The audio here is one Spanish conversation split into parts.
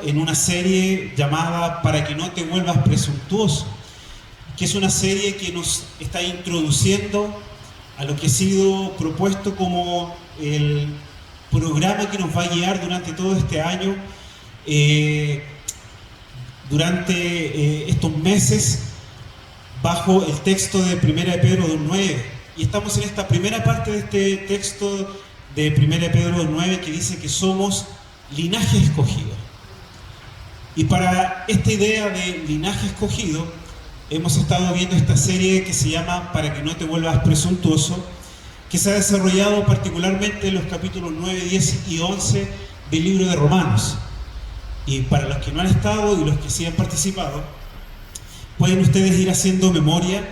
en una serie llamada Para que no te vuelvas presuntuoso, que es una serie que nos está introduciendo a lo que ha sido propuesto como el programa que nos va a guiar durante todo este año, durante estos meses, bajo el texto de 1 de Pedro 2.9. Y estamos en esta primera parte de este texto de 1 de Pedro 2.9 que dice que somos linaje escogido. Y para esta idea de linaje escogido, hemos estado viendo esta serie que se llama Para que no te vuelvas presuntuoso, que se ha desarrollado particularmente en los capítulos 9, 10 y 11 del libro de Romanos. Y para los que no han estado y los que sí han participado, pueden ustedes ir haciendo memoria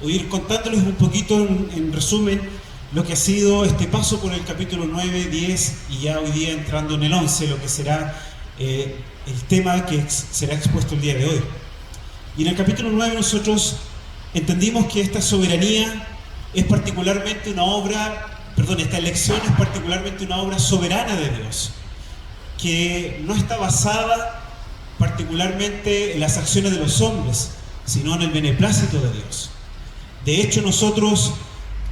o ir contándoles un poquito en resumen lo que ha sido este paso por el capítulo 9, 10 y ya hoy día entrando en el 11, lo que será el tema que será expuesto el día de hoy. Y en el capítulo 9 nosotros entendimos que esta soberanía es particularmente una obra, esta elección es particularmente una obra soberana de Dios, que no está basada particularmente en las acciones de los hombres, sino en el beneplácito de Dios. De hecho, nosotros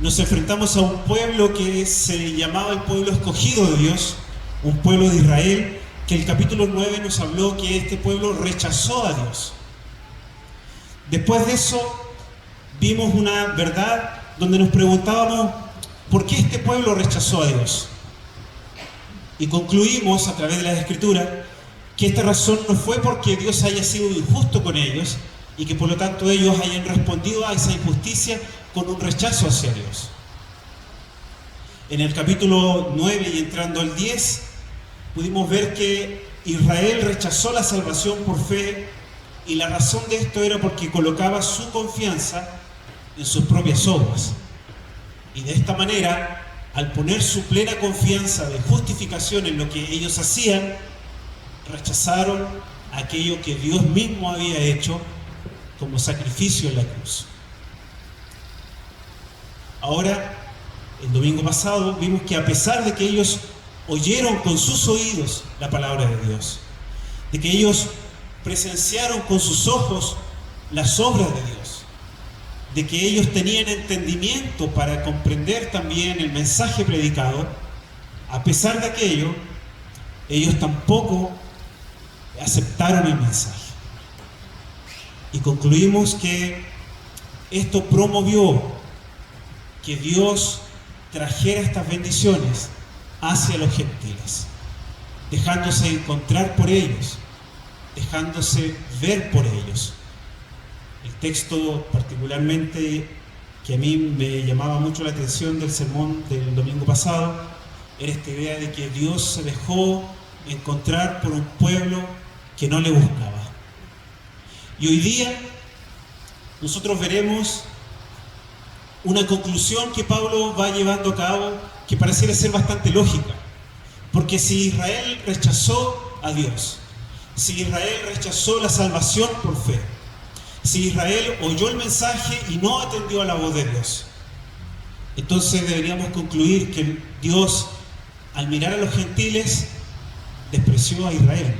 nos enfrentamos a un pueblo que se llamaba el pueblo escogido de Dios, un pueblo de Israel, que el capítulo 9 nos habló que este pueblo rechazó a Dios. Después de eso, vimos una verdad donde nos preguntábamos ¿por qué este pueblo rechazó a Dios? Y concluimos a través de las Escrituras que esta razón no fue porque Dios haya sido injusto con ellos y que por lo tanto ellos hayan respondido a esa injusticia con un rechazo hacia Dios. En el capítulo 9 y entrando al 10, pudimos ver que Israel rechazó la salvación por fe y la razón de esto era porque colocaba su confianza en sus propias obras. Y de esta manera, al poner su plena confianza de justificación en lo que ellos hacían, rechazaron aquello que Dios mismo había hecho como sacrificio en la cruz. Ahora, el domingo pasado, vimos que a pesar de que ellos oyeron con sus oídos la palabra de Dios, de que ellos presenciaron con sus ojos las obras de Dios, de que ellos tenían entendimiento para comprender también el mensaje predicado, a pesar de aquello, ellos tampoco aceptaron el mensaje. Y concluimos que esto promovió que Dios trajera estas bendiciones hacia los gentiles, dejándose encontrar por ellos, dejándose ver por ellos. El texto particularmente que a mí me llamaba mucho la atención del sermón del domingo pasado era esta idea de que Dios se dejó encontrar por un pueblo que no le buscaba. Y hoy día nosotros veremos una conclusión que Pablo va llevando a cabo que pareciera ser bastante lógica, porque si Israel rechazó a Dios, si Israel rechazó la salvación por fe, si Israel oyó el mensaje y no atendió a la voz de Dios, entonces deberíamos concluir que Dios, al mirar a los gentiles, despreció a Israel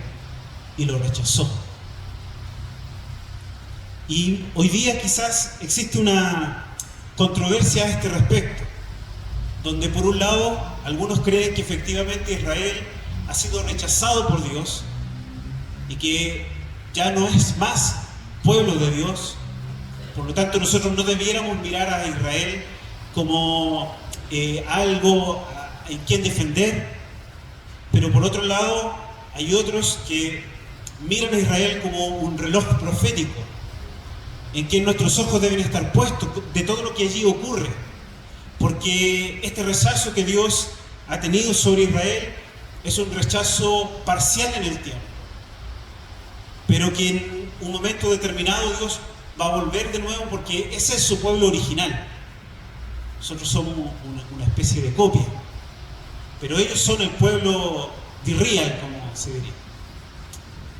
y lo rechazó. Y hoy día quizás existe una controversia a este respecto, donde por un lado algunos creen que efectivamente Israel ha sido rechazado por Dios y que ya no es más pueblo de Dios. Por lo tanto, nosotros no debiéramos mirar a Israel como algo en quien defender. Pero por otro lado, hay otros que miran a Israel como un reloj profético, en que nuestros ojos deben estar puestos de todo lo que allí ocurre. Porque este rechazo que Dios ha tenido sobre Israel es un rechazo parcial en el tiempo, pero que en un momento determinado Dios va a volver de nuevo porque ese es su pueblo original. Nosotros somos una especie de copia, pero ellos son el pueblo de Israel, como se diría.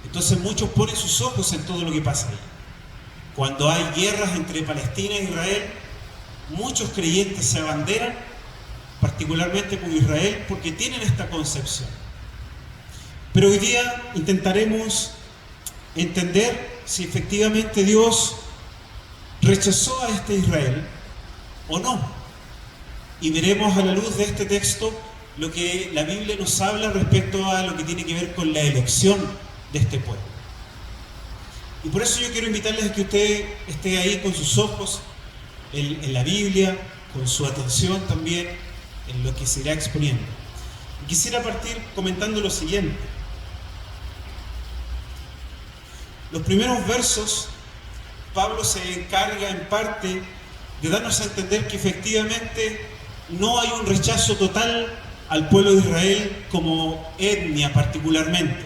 Entonces muchos ponen sus ojos en todo lo que pasa ahí. Cuando hay guerras entre Palestina e Israel, muchos creyentes se abanderan particularmente con Israel porque tienen esta concepción. Pero hoy día intentaremos entender si efectivamente Dios rechazó a este Israel o no. Y veremos a la luz de este texto lo que la Biblia nos habla respecto a lo que tiene que ver con la elección de este pueblo. Y por eso yo quiero invitarles a que usted esté ahí con sus ojos en la Biblia, con su atención también en lo que se irá exponiendo. Y quisiera partir comentando lo siguiente. Los primeros versos, Pablo se encarga en parte de darnos a entender que efectivamente no hay un rechazo total al pueblo de Israel como etnia particularmente.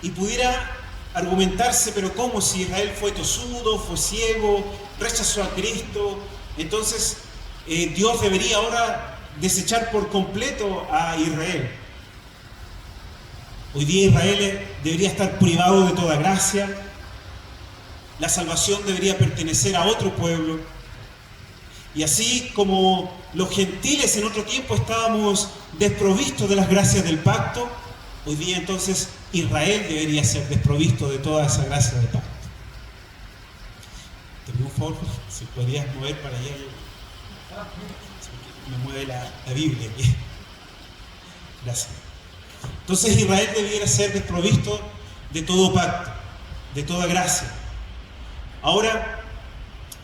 Y pudiera argumentarse, pero ¿cómo? Si Israel fue tosudo, fue ciego, rechazó a Cristo, entonces Dios debería ahora desechar por completo a Israel. Hoy día Israel debería estar privado de toda gracia, la salvación debería pertenecer a otro pueblo. Y así como los gentiles en otro tiempo estábamos desprovistos de las gracias del pacto, hoy día entonces Israel debería ser desprovisto de toda esa gracia del pacto. Te pido un favor, si podrías mover para allá. Me mueve la Biblia aquí. Gracias. Entonces Israel debiera ser desprovisto de todo pacto, de toda gracia. Ahora,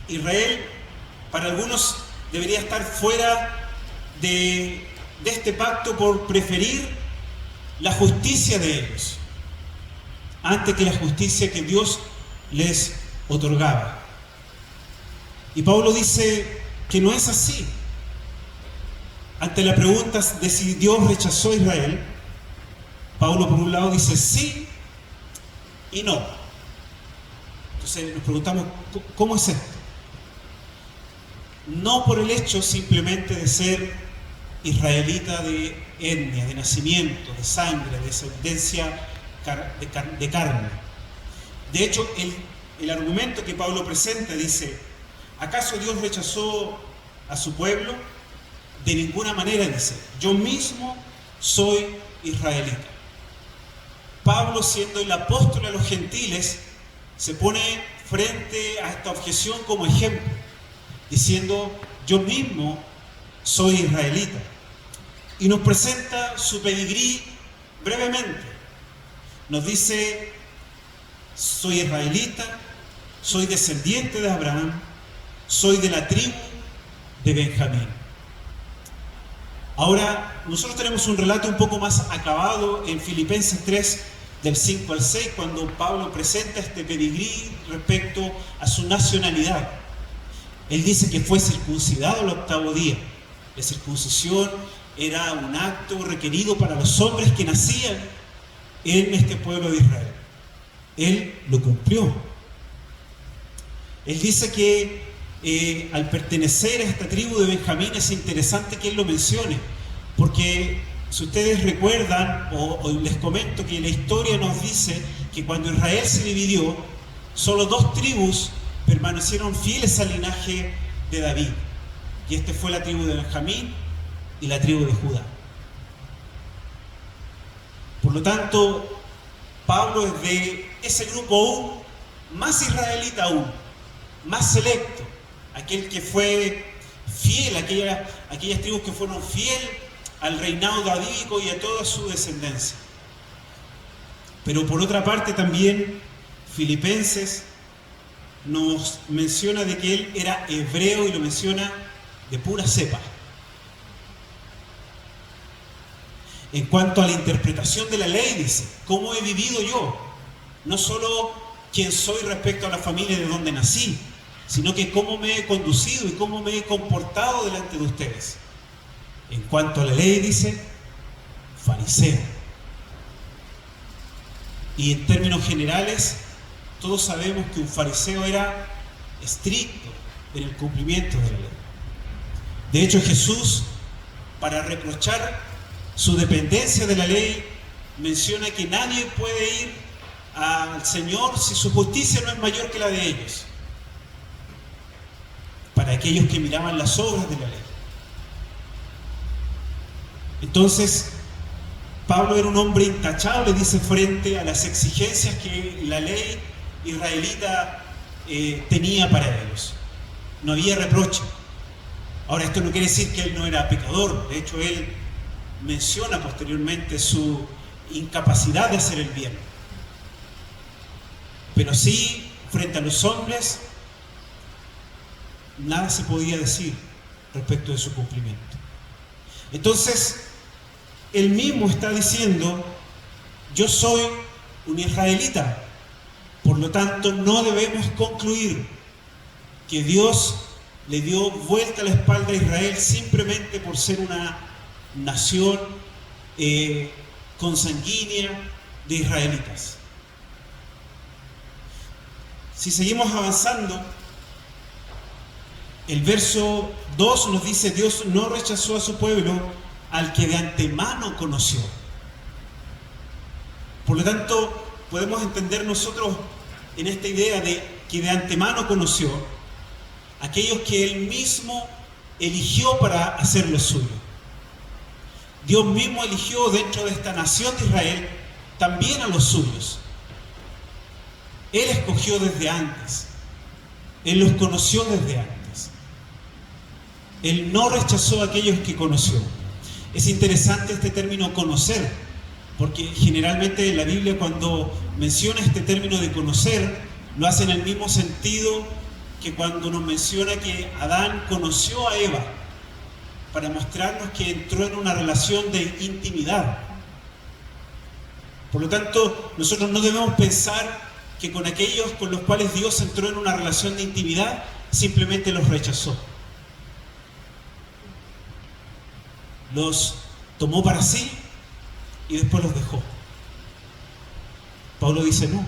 Israel, para algunos, debería estar fuera de este pacto por preferir la justicia de ellos, antes que la justicia que Dios les otorgaba. Y Pablo dice que no es así. Ante la pregunta de si Dios rechazó a Israel, Pablo por un lado dice sí y no. Entonces nos preguntamos, ¿cómo es esto? No por el hecho simplemente de ser israelita de etnia, de nacimiento, de sangre, de descendencia de carne. De hecho, el argumento que Pablo presenta dice, ¿acaso Dios rechazó a su pueblo? De ninguna manera, dice, yo mismo soy israelita. Pablo, siendo el apóstol a los gentiles, se pone frente a esta objeción como ejemplo, diciendo, yo mismo soy israelita. Y nos presenta su pedigrí brevemente. Nos dice, soy israelita, soy descendiente de Abraham, soy de la tribu de Benjamín. Ahora, nosotros tenemos un relato un poco más acabado en Filipenses 3, del 5 al 6, cuando Pablo presenta este pedigrí respecto a su nacionalidad. Él dice que fue circuncidado el 8º día. La circuncisión era un acto requerido para los hombres que nacían en este pueblo de Israel. Él lo cumplió. Él dice que al pertenecer a esta tribu de Benjamín es interesante que él lo mencione, porque si ustedes recuerdan, o les comento que la historia nos dice que cuando Israel se dividió, solo 2 tribus permanecieron fieles al linaje de David. Y este fue la tribu de Benjamín y la tribu de Judá. Por lo tanto, Pablo es de ese grupo aún más israelita aún, más selecto, aquel que fue fiel, aquellas tribus que fueron fieles al reinado davídico y a toda su descendencia. Pero por otra parte también Filipenses nos menciona de que él era hebreo y lo menciona de pura cepa. En cuanto a la interpretación de la ley, dice, ¿cómo he vivido yo? No solo quién soy respecto a la familia de donde nací, sino que cómo me he conducido y cómo me he comportado delante de ustedes. En cuanto a la ley, dice, fariseo. Y en términos generales, todos sabemos que un fariseo era estricto en el cumplimiento de la ley. De hecho, Jesús, para reprochar su dependencia de la ley, menciona que nadie puede ir al Señor si su justicia no es mayor que la de ellos. Para aquellos que miraban las obras de la ley. Entonces, Pablo era un hombre intachable, dice, frente a las exigencias que la ley israelita tenía para ellos. No había reproche. Ahora, esto no quiere decir que él no era pecador. De hecho, él menciona posteriormente su incapacidad de hacer el bien. Pero sí, frente a los hombres, nada se podía decir respecto de su cumplimiento. Entonces, él mismo está diciendo: yo soy un israelita, por lo tanto no debemos concluir que Dios le dio vuelta a la espalda a Israel simplemente por ser una nación consanguínea de israelitas. Si seguimos avanzando, el verso 2 nos dice: Dios no rechazó a su pueblo al que de antemano conoció. Por lo tanto, podemos entender nosotros en esta idea de que de antemano conoció aquellos que Él mismo eligió para hacer lo suyo. Dios mismo eligió dentro de esta nación de Israel también a los suyos. Él escogió desde antes. Él los conoció desde antes. Él no rechazó a aquellos que conoció. Es interesante este término conocer, porque generalmente la Biblia, cuando menciona este término de conocer, lo hace en el mismo sentido que cuando nos menciona que Adán conoció a Eva, para mostrarnos que entró en una relación de intimidad. Por lo tanto, nosotros no debemos pensar que con aquellos con los cuales Dios entró en una relación de intimidad, simplemente los rechazó. Los tomó para sí y después los dejó. Pablo dice: no.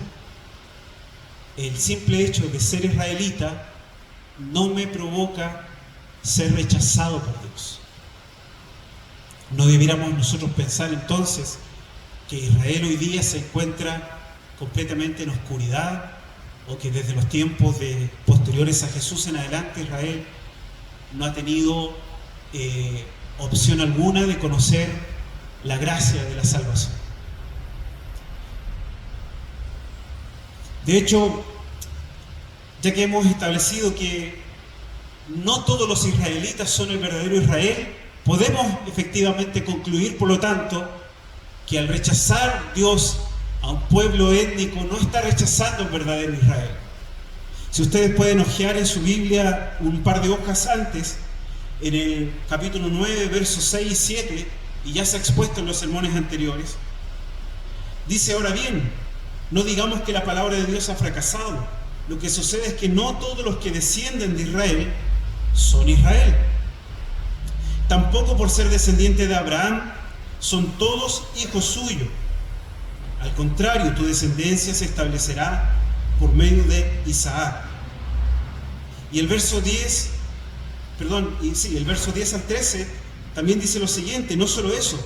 El simple hecho de ser israelita no me provoca ser rechazado por Dios. No debiéramos nosotros pensar entonces que Israel hoy día se encuentra completamente en oscuridad, o que desde los tiempos posteriores a Jesús en adelante Israel no ha tenido opción alguna de conocer la gracia de la salvación. De hecho, ya que hemos establecido que no todos los israelitas son el verdadero Israel, podemos efectivamente concluir, por lo tanto, que al rechazar Dios a un pueblo étnico, no está rechazando el verdadero Israel. Si ustedes pueden hojear en su Biblia un par de hojas antes, en el capítulo 9, versos 6 y 7, y ya se ha expuesto en los sermones anteriores, dice: ahora bien, no digamos que la palabra de Dios ha fracasado. Lo que sucede es que no todos los que descienden de Israel son Israel. Tampoco por ser descendiente de Abraham son todos hijos suyos. Al contrario, tu descendencia se establecerá por medio de Isaac. Y el verso 10 al 13 también dice lo siguiente: no solo eso,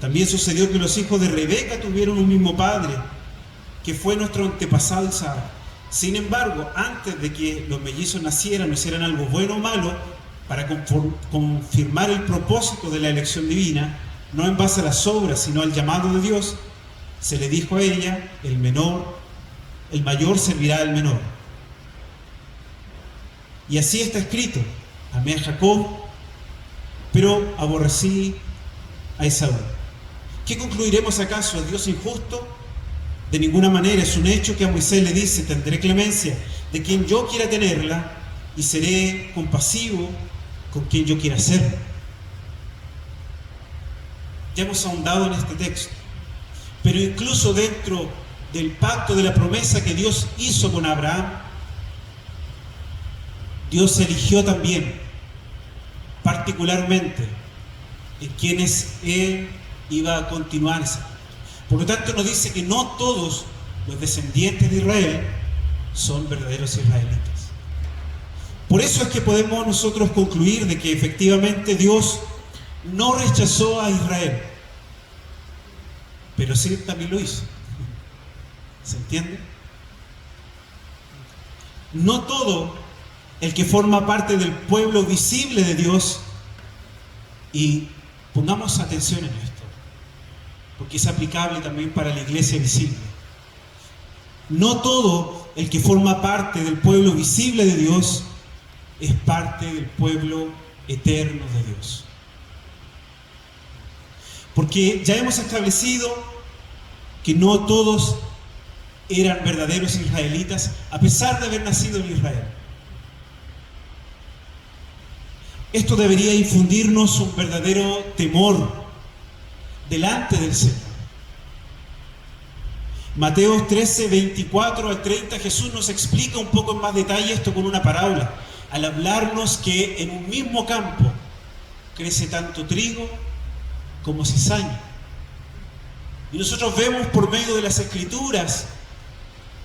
también sucedió que los hijos de Rebeca tuvieron un mismo padre, que fue nuestro antepasado Isaac. Sin embargo, antes de que los mellizos nacieran o hicieran algo bueno o malo, para confirmar el propósito de la elección divina, no en base a las obras, sino al llamado de Dios, se le dijo a ella: el mayor servirá al menor. Y así está escrito: amé a Jacob, pero aborrecí a Esaú. ¿Qué concluiremos acaso? ¿Es Dios injusto? De ninguna manera. Es un hecho que a Moisés le dice: tendré clemencia de quien yo quiera tenerla, y seré compasivo con quien yo quiera ser. Ya hemos ahondado en este texto, pero incluso dentro del pacto de la promesa que Dios hizo con Abraham, Dios eligió también particularmente en quienes Él iba a continuarse. Por lo tanto, nos dice que no todos los descendientes de Israel son verdaderos israelitas. Por eso es que podemos nosotros concluir de que efectivamente Dios no rechazó a Israel, pero sí también lo hizo. ¿Se entiende? No todo el que forma parte del pueblo visible de Dios, y pongamos atención en esto, porque es aplicable también para la iglesia visible. No todo el que forma parte del pueblo visible de Dios es parte del pueblo eterno de Dios. Porque ya hemos establecido que no todos eran verdaderos israelitas, a pesar de haber nacido en Israel. Esto debería infundirnos un verdadero temor delante del Señor. Mateo 13, 24 al 30, Jesús nos explica un poco en más detalle esto con una parábola, al hablarnos que en un mismo campo crece tanto trigo como cizaña. Y nosotros vemos por medio de las Escrituras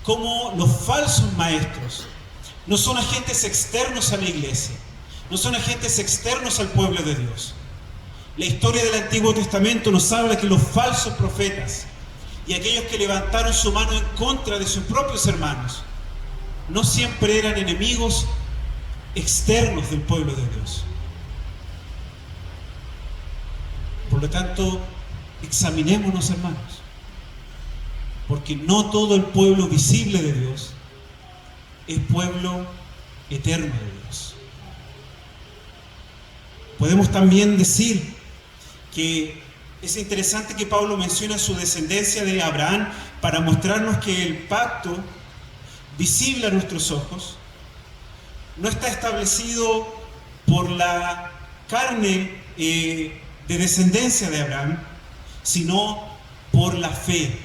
cómo los falsos maestros no son agentes externos a la iglesia, no son agentes externos al pueblo de Dios. La historia del Antiguo Testamento nos habla que los falsos profetas y aquellos que levantaron su mano en contra de sus propios hermanos no siempre eran enemigos externos del pueblo de Dios. Por lo tanto, examinémonos, hermanos, porque no todo el pueblo visible de Dios es pueblo eterno de Dios. Podemos también decir que es interesante que Pablo menciona su descendencia de Abraham para mostrarnos que el pacto visible a nuestros ojos no está establecido por la carne de descendencia de Abraham, sino por la fe.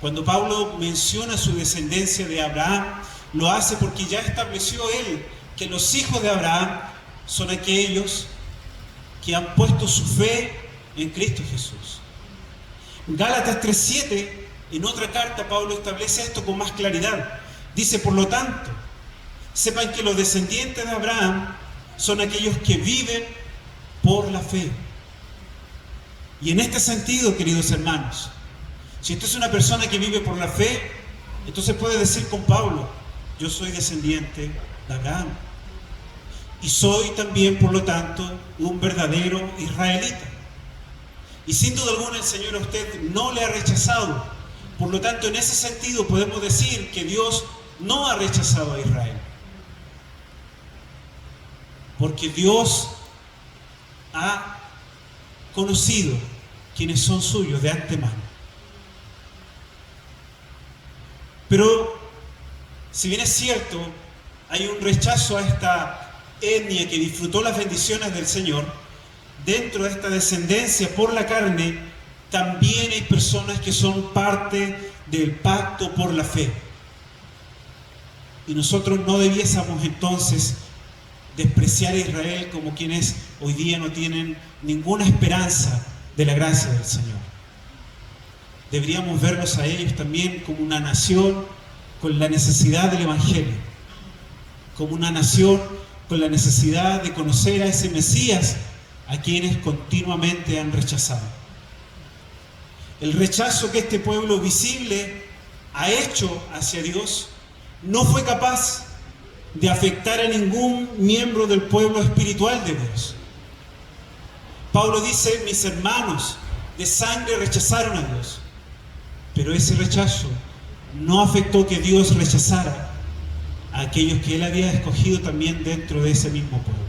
Cuando Pablo menciona su descendencia de Abraham, lo hace porque ya estableció él que los hijos de Abraham son aquellos que han puesto su fe en Cristo Jesús. Gálatas 3:7, en otra carta, Pablo establece esto con más claridad. Dice, por lo tanto, sepan que los descendientes de Abraham son aquellos que viven por la fe. Y en este sentido, queridos hermanos, si usted es una persona que vive por la fe, entonces puede decir con Pablo, yo soy descendiente de Abraham. Y soy también, por lo tanto, un verdadero israelita. Y sin duda alguna el Señor a usted no le ha rechazado. Por lo tanto, en ese sentido podemos decir que Dios no ha rechazado a Israel. Porque Dios ha conocido quienes son suyos de antemano. Pero, si bien es cierto, hay un rechazo a esta etnia que disfrutó las bendiciones del Señor, dentro de esta descendencia por la carne, también hay personas que son parte del pacto por la fe. Y nosotros no debiésemos entonces despreciar a Israel como quienes hoy día no tienen ninguna esperanza de la gracia del Señor. Deberíamos verlos a ellos también como una nación con la necesidad del Evangelio, como una nación con la necesidad de conocer a ese Mesías a quienes continuamente han rechazado. El rechazo que este pueblo visible ha hecho hacia Dios no fue capaz de afectar a ningún miembro del pueblo espiritual de Dios. Pablo dice, mis hermanos de sangre rechazaron a Dios, pero ese rechazo no afectó que Dios rechazara a aquellos que él había escogido también dentro de ese mismo pueblo.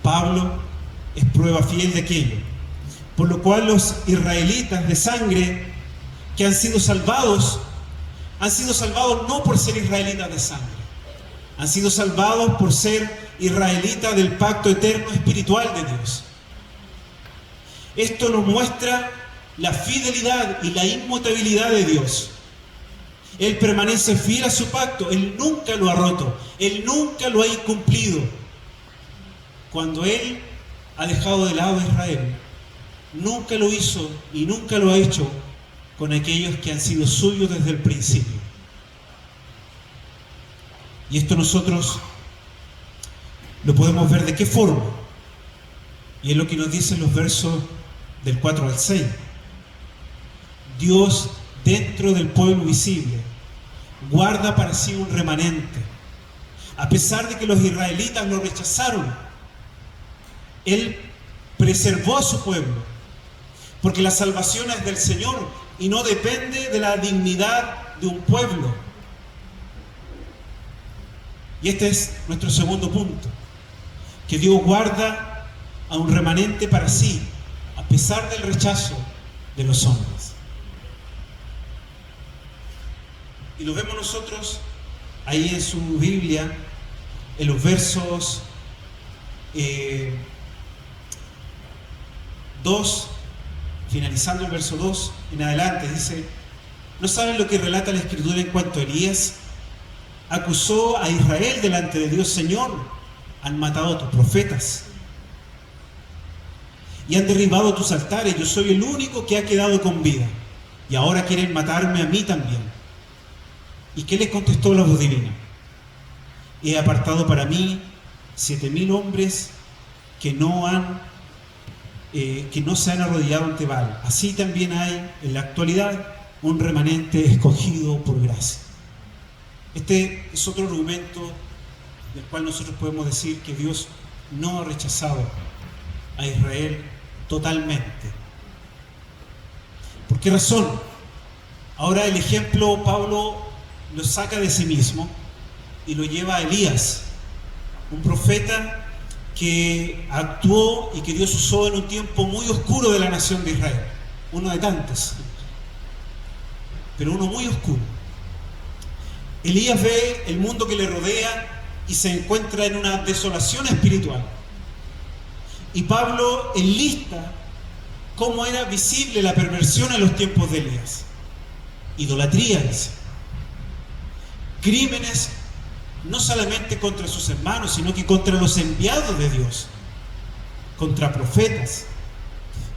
Pablo es prueba fiel de aquello, por lo cual los israelitas de sangre que han sido salvados no por ser israelitas de sangre, han sido salvados por ser israelitas del pacto eterno espiritual de Dios. Esto nos muestra la fidelidad y la inmutabilidad de Dios. Él permanece fiel a su pacto, Él nunca lo ha roto, Él nunca lo ha incumplido. Cuando Él ha dejado de lado a Israel, nunca lo hizo y nunca lo ha hecho con aquellos que han sido suyos desde el principio. Y esto nosotros lo podemos ver de qué forma. Y es lo que nos dicen los versos del 4 al 6. Dios, dentro del pueblo visible, guarda para sí un remanente. A pesar de que los israelitas lo rechazaron, Él preservó a su pueblo. porque la salvación es del Señor y no depende de la dignidad de un pueblo. Y este es nuestro segundo punto, que Dios guarda a un remanente para sí, a pesar del rechazo de los hombres. Y lo vemos nosotros ahí en su Biblia, en los versos 2, finalizando el verso 2 en adelante, dice: ¿no saben lo que relata la Escritura en cuanto a Elías? Acusó a Israel delante de Dios: Señor, han matado a tus profetas y han derribado tus altares. Yo soy el único que ha quedado con vida, y ahora quieren matarme a mí también. ¿Y qué les contestó la voz divina? He apartado para mí 7,000 hombres que no se han arrodillado ante Baal. Así también hay en la actualidad un remanente escogido por gracia. Este es otro argumento del cual nosotros podemos decir que Dios no ha rechazado a Israel totalmente. ¿Por qué razón? Ahora el ejemplo Pablo lo saca de sí mismo y lo lleva a Elías, un profeta que actuó y que Dios usó en un tiempo muy oscuro de la nación de Israel, uno de tantos, pero uno muy oscuro. Elías ve el mundo que le rodea y se encuentra en una desolación espiritual. Y Pablo enlista cómo era visible la perversión en los tiempos de Elías. Idolatría, dice. Crímenes no solamente contra sus hermanos, sino que contra los enviados de Dios, contra profetas.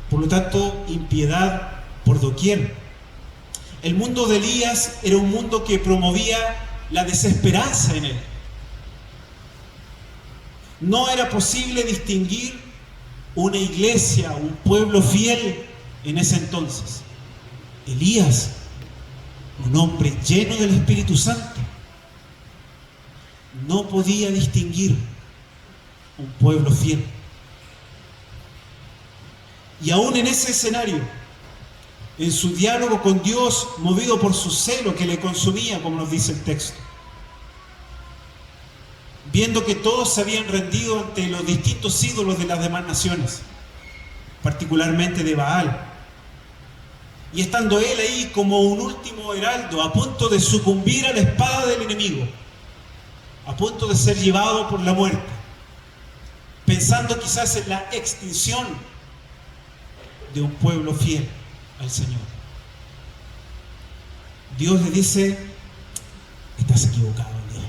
Por lo tanto, impiedad por doquier. El mundo de Elías era un mundo que promovía la desesperanza en él. No era posible distinguir una iglesia, un pueblo fiel en ese entonces. Elías, un hombre lleno del Espíritu Santo, no podía distinguir un pueblo fiel. Y aún en ese escenario, en su diálogo con Dios, movido por su celo que le consumía, como nos dice el texto, viendo que todos se habían rendido ante los distintos ídolos de las demás naciones, particularmente de Baal, y estando él ahí como un último heraldo, a punto de sucumbir a la espada del enemigo, a punto de ser llevado por la muerte, pensando quizás en la extinción de un pueblo fiel al Señor, Dios le dice: estás equivocado, Elías.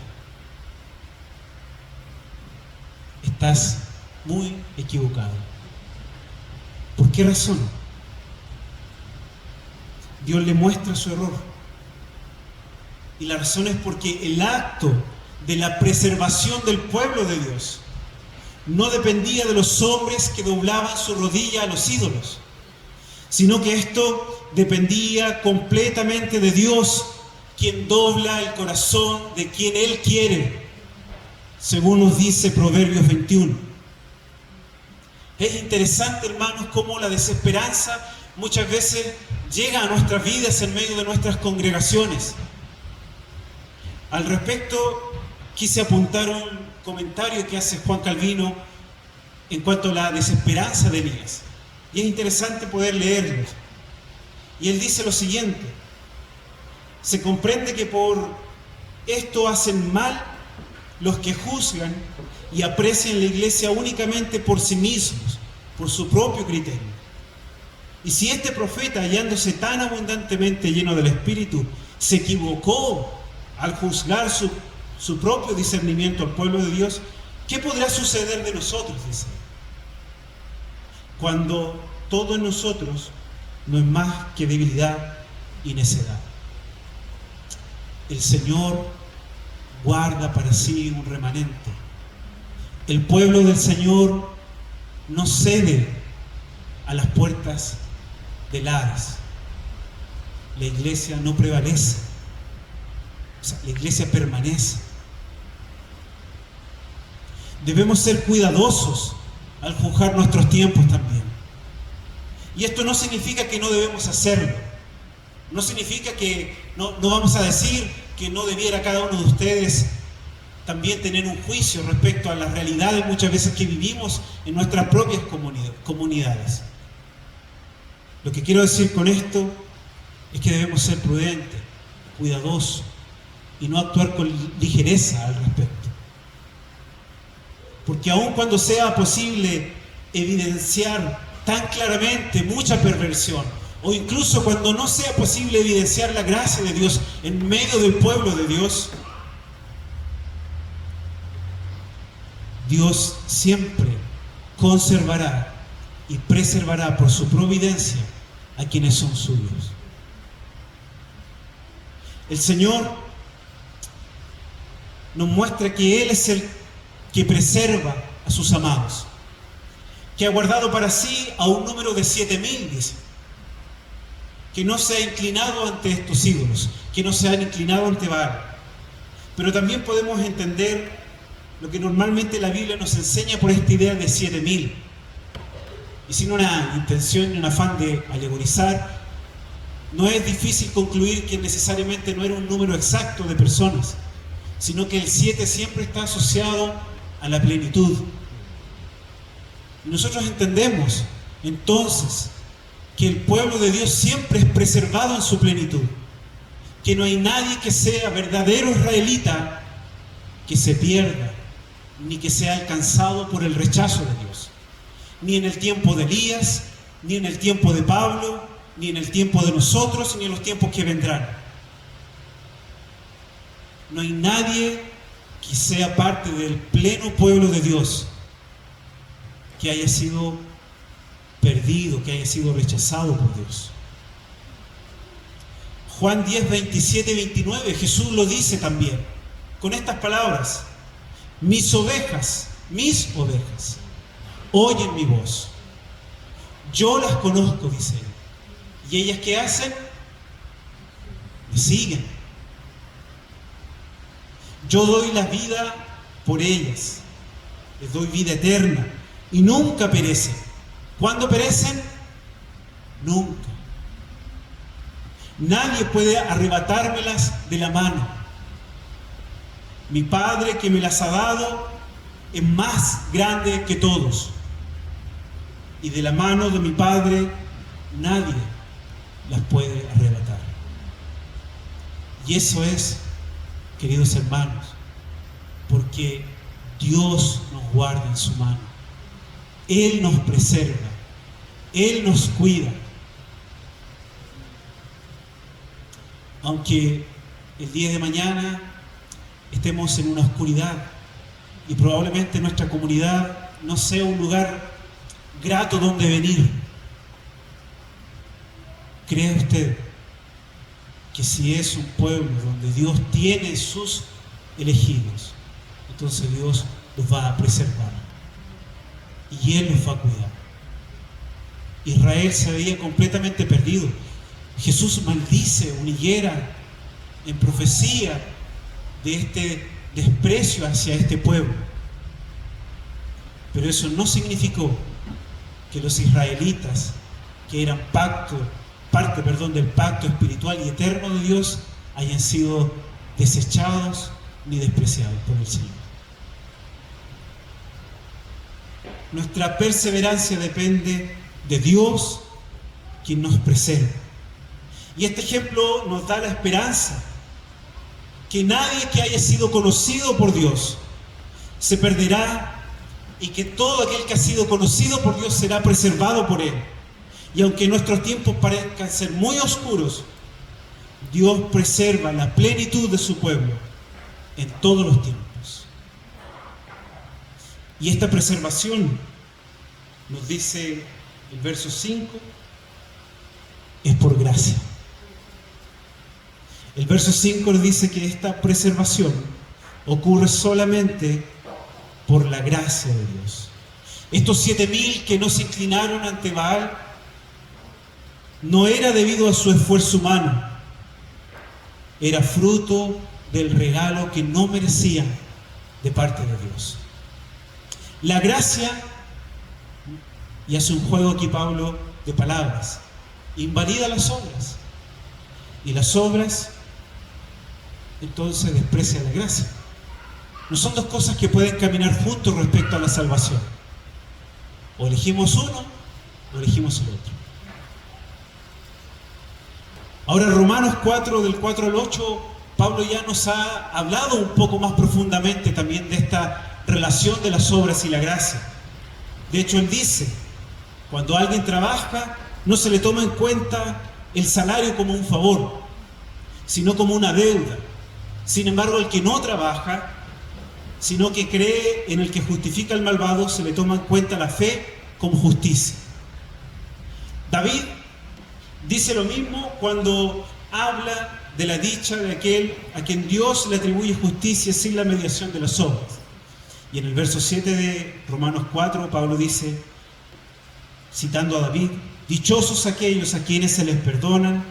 Estás muy equivocado. ¿Por qué razón? Dios le muestra su error. Y la razón es porque el acto de la preservación del pueblo de Dios no dependía de los hombres que doblaban su rodilla a los ídolos, sino que esto dependía completamente de Dios, quien dobla el corazón de quien Él quiere, según nos dice Proverbios 21. Es interesante, hermanos, cómo la desesperanza muchas veces llega a nuestras vidas en medio de nuestras congregaciones. Al respecto, quise apuntar un comentario que hace Juan Calvino en cuanto a la desesperanza de Elías. Y es interesante poder leerlo. Y él dice lo siguiente: se comprende que por esto hacen mal los que juzgan y aprecian la iglesia únicamente por sí mismos, por su propio criterio. Y si este profeta, hallándose tan abundantemente lleno del Espíritu, se equivocó al juzgar su propio discernimiento al pueblo de Dios, ¿qué podrá suceder de nosotros? Dice, cuando todo en nosotros no es más que debilidad y necedad. El Señor guarda para sí un remanente. El pueblo del Señor no cede a las puertas del Hades. La iglesia no prevalece. O sea, la iglesia permanece. Debemos ser cuidadosos al juzgar nuestros tiempos también. Y esto no significa que no debemos hacerlo. No significa que no vamos a decir que no debiera cada uno de ustedes también tener un juicio respecto a las realidades muchas veces que vivimos en nuestras propias comunidades. Lo que quiero decir con esto es que debemos ser prudentes, cuidadosos y no actuar con ligereza al respecto. Porque aun cuando sea posible evidenciar tan claramente mucha perversión, o incluso cuando no sea posible evidenciar la gracia de Dios en medio del pueblo de Dios, Dios siempre conservará y preservará por su providencia a quienes son suyos. El Señor nos muestra que Él es el que preserva a sus amados, que ha guardado para sí a un número de 7,000, dice, que no se ha inclinado ante estos ídolos, que no se han inclinado ante Baal. Pero también podemos entender lo que normalmente la Biblia nos enseña por esta idea de 7,000. Y sin una intención ni un afán de alegorizar, no es difícil concluir que necesariamente no era un número exacto de personas, sino que el 7 siempre está asociado a la plenitud. Y nosotros entendemos entonces que el pueblo de Dios siempre es preservado en su plenitud, que no hay nadie que sea verdadero israelita que se pierda, ni que sea alcanzado por el rechazo de Dios, ni en el tiempo de Elías, ni en el tiempo de Pablo, ni en el tiempo de nosotros, ni en los tiempos que vendrán. No hay nadie que sea parte del pleno pueblo de Dios que haya sido perdido, que haya sido rechazado por Dios. Juan 10, 27 y 29, Jesús lo dice también, con estas palabras: mis ovejas, oyen mi voz. Yo las conozco, dice él. ¿Y ellas qué hacen? Me siguen. Yo doy la vida por ellas. Les doy vida eterna y nunca perecen. ¿Cuándo perecen? Nunca. Nadie puede arrebatármelas de la mano. Mi Padre que me las ha dado es más grande que todos. Y de la mano de mi Padre nadie las puede arrebatar. Y eso es, queridos hermanos, porque Dios nos guarda en su mano. Él nos preserva, Él nos cuida. Aunque el día de mañana estemos en una oscuridad y probablemente nuestra comunidad no sea un lugar grato donde venir, ¿cree usted que si es un pueblo donde Dios tiene sus elegidos, entonces Dios los va a preservar y Él los va a cuidar? Israel se veía completamente perdido. Jesús maldice una higuera en profecía de este desprecio hacia este pueblo. Pero eso no significó que los israelitas, que eran parte del pacto espiritual y eterno de Dios, hayan sido desechados ni despreciados por el Señor. Nuestra perseverancia depende de Dios, quien nos preserva. Y este ejemplo nos da la esperanza que nadie que haya sido conocido por Dios se perderá, y que todo aquel que ha sido conocido por Dios será preservado por Él. Y aunque nuestros tiempos parezcan ser muy oscuros, Dios preserva la plenitud de su pueblo en todos los tiempos. Y esta preservación, nos dice el verso 5, es por gracia. El verso 5 nos dice que esta preservación ocurre solamente por la gracia de Dios. Estos 7,000 que no se inclinaron ante Baal no era debido a su esfuerzo humano, era fruto del regalo que no merecían de parte de Dios. La gracia, y hace un juego aquí Pablo de palabras, invalida las obras. Y las obras, entonces, desprecian la gracia. No son dos cosas que pueden caminar juntos respecto a la salvación. O elegimos uno, o elegimos el otro. Ahora, Romanos 4, del 4 al 8, Pablo ya nos ha hablado un poco más profundamente también de esta relación de las obras y la gracia. De hecho, él dice, cuando alguien trabaja, no se le toma en cuenta el salario como un favor, sino como una deuda. Sin embargo, el que no trabaja, sino que cree en el que justifica al malvado, se le toma en cuenta la fe como justicia. David dice lo mismo cuando habla de la dicha de aquel a quien Dios le atribuye justicia sin la mediación de las obras. Y en el verso 7 de Romanos 4, Pablo dice, citando a David, dichosos aquellos a quienes se les perdonan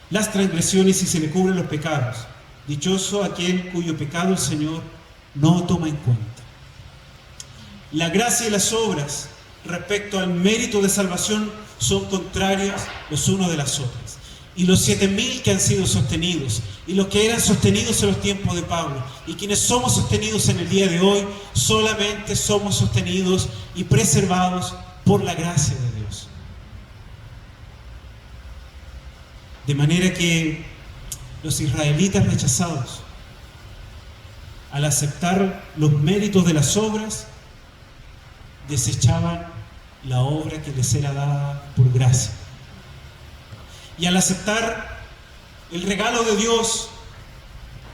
las transgresiones y se le cubren los pecados. Dichoso aquel cuyo pecado el Señor no toma en cuenta. La gracia y las obras respecto al mérito de salvación son contrarias los unos de las otras. Y los 7.000 que han sido sostenidos, y los que eran sostenidos en los tiempos de Pablo, y quienes somos sostenidos en el día de hoy, solamente somos sostenidos y preservados por la gracia de Dios. De manera que los israelitas rechazados, al aceptar los méritos de las obras, desechaban la obra que les era dada por gracia. Y al aceptar el regalo de Dios,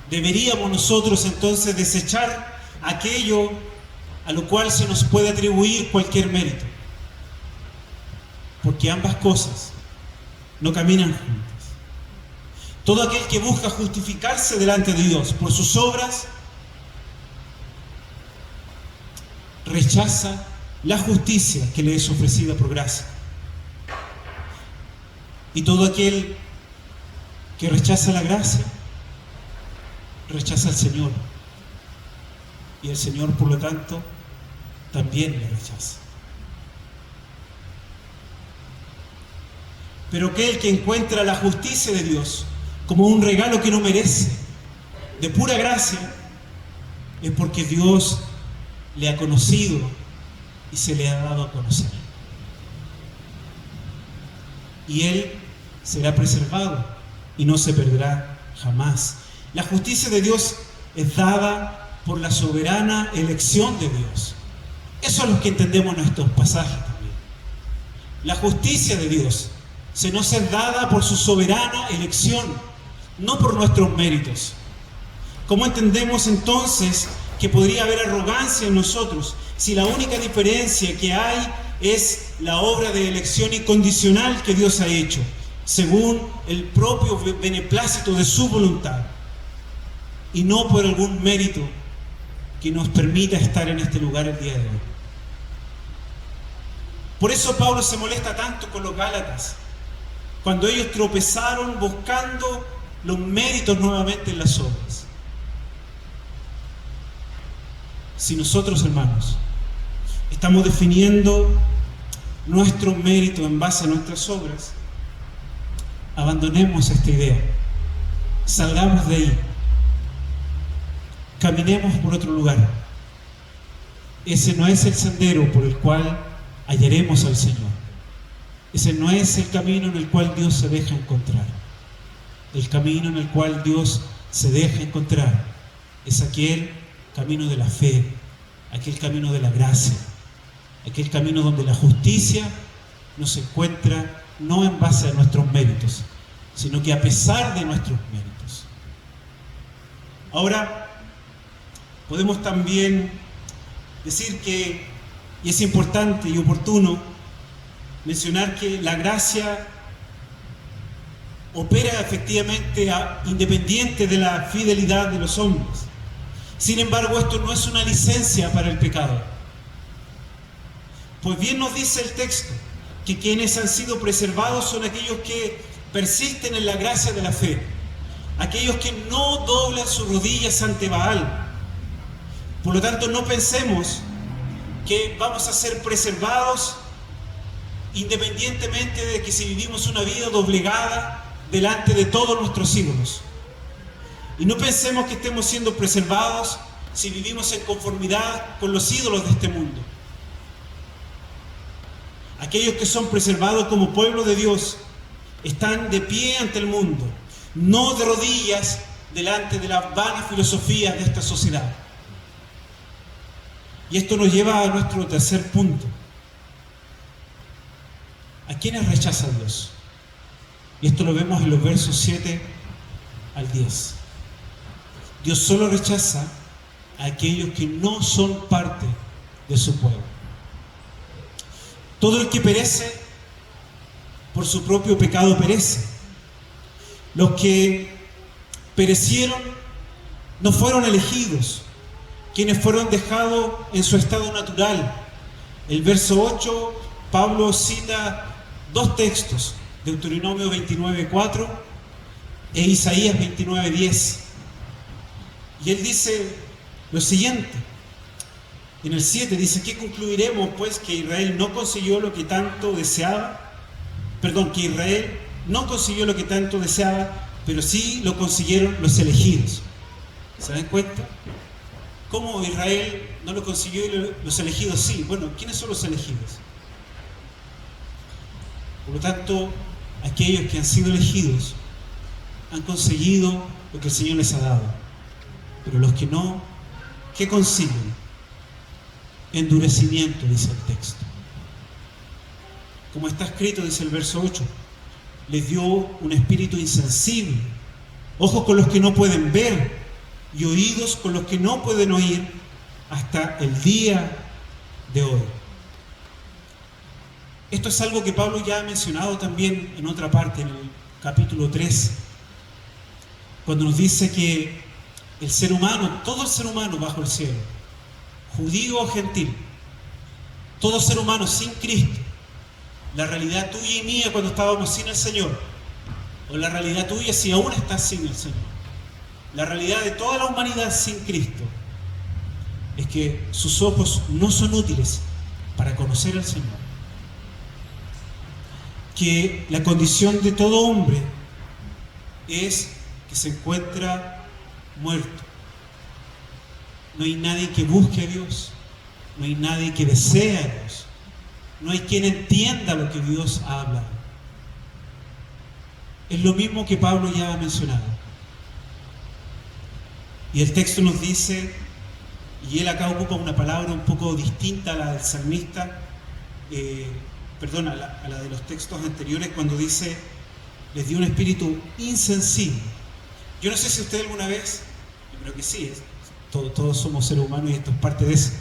deberíamos nosotros entonces desechar aquello a lo cual se nos puede atribuir cualquier mérito. Porque ambas cosas no caminan juntas. Todo aquel que busca justificarse delante de Dios por sus obras, rechaza la justicia que le es ofrecida por gracia. Y todo aquel que rechaza la gracia, rechaza al Señor. Y el Señor, por lo tanto, también le rechaza. Pero aquel que encuentra la justicia de Dios como un regalo que no merece, de pura gracia, es porque Dios le ha conocido y se le ha dado a conocer. Y Él será preservado y no se perderá jamás. La justicia de Dios es dada por la soberana elección de Dios. Eso es lo que entendemos en estos pasajes también. La justicia de Dios se nos es dada por su soberana elección, no por nuestros méritos. ¿Cómo entendemos entonces que podría haber arrogancia en nosotros si la única diferencia que hay es la obra de elección incondicional que Dios ha hecho, según el propio beneplácito de su voluntad, y no por algún mérito que nos permita estar en este lugar el día de hoy? Por eso Pablo se molesta tanto con los Gálatas, cuando ellos tropezaron buscando los méritos nuevamente en las obras. Si nosotros, hermanos, estamos definiendo nuestro mérito en base a nuestras obras, abandonemos esta idea, salgamos de ahí, caminemos por otro lugar. Ese no es el sendero por el cual hallaremos al Señor. Ese no es el camino en el cual Dios se deja encontrar. El camino en el cual Dios se deja encontrar es aquel camino de la fe, aquel camino de la gracia, aquel camino donde la justicia nos encuentra no en base a nuestros méritos, sino que a pesar de nuestros méritos. Ahora, podemos también decir que, y es importante y oportuno mencionar que la gracia opera efectivamente independiente de la fidelidad de los hombres. Sin embargo, esto no es una licencia para el pecado. Pues bien nos dice el texto que quienes han sido preservados son aquellos que persisten en la gracia de la fe, aquellos que no doblan sus rodillas ante Baal. Por lo tanto, no pensemos que vamos a ser preservados independientemente de que si vivimos una vida doblegada delante de todos nuestros ídolos. Y no pensemos que estemos siendo preservados si vivimos en conformidad con los ídolos de este mundo. Aquellos que son preservados como pueblo de Dios están de pie ante el mundo, no de rodillas delante de las vanas filosofías de esta sociedad. Y esto nos lleva a nuestro tercer punto. ¿A quiénes rechaza Dios? Y esto lo vemos en los versos 7 al 10. Dios solo rechaza a aquellos que no son parte de su pueblo. Todo el que perece por su propio pecado perece. Los que perecieron no fueron elegidos, quienes fueron dejados en su estado natural. El verso 8, Pablo cita dos textos, Deuteronomio 29:4 e Isaías 29:10. Y él dice lo siguiente, en el 7 dice: ¿qué concluiremos pues? Que Israel no consiguió lo que tanto deseaba, que Israel no consiguió lo que tanto deseaba, pero sí lo consiguieron los elegidos. ¿Se dan cuenta? ¿Cómo Israel no lo consiguió y los elegidos sí? Bueno, ¿quiénes son los elegidos? Por lo tanto, aquellos que han sido elegidos han conseguido lo que el Señor les ha dado. Pero los que no, ¿qué consiguen? Endurecimiento, dice el texto. Como está escrito, dice el verso 8, les dio un espíritu insensible, ojos con los que no pueden ver y oídos con los que no pueden oír hasta el día de hoy. Esto es algo que Pablo ya ha mencionado también en otra parte, en el capítulo 3, cuando nos dice que el ser humano, todo el ser humano bajo el cielo, judío o gentil, todo ser humano sin Cristo, la realidad tuya y mía cuando estábamos sin el Señor, o la realidad tuya si aún estás sin el Señor, la realidad de toda la humanidad sin Cristo, es que sus ojos no son útiles para conocer al Señor. Que la condición de todo hombre es que se encuentra muerto. No hay nadie que busque a Dios, no hay nadie que desee a Dios, no hay quien entienda lo que Dios ha hablado. Es lo mismo que Pablo ya ha mencionado. Y el texto nos dice, y él acá ocupa una palabra un poco distinta a la del salmista, a la de los textos anteriores, cuando dice, les dio un espíritu insensible. Yo no sé si usted alguna vez, yo creo que sí, todos somos seres humanos y esto es parte de eso.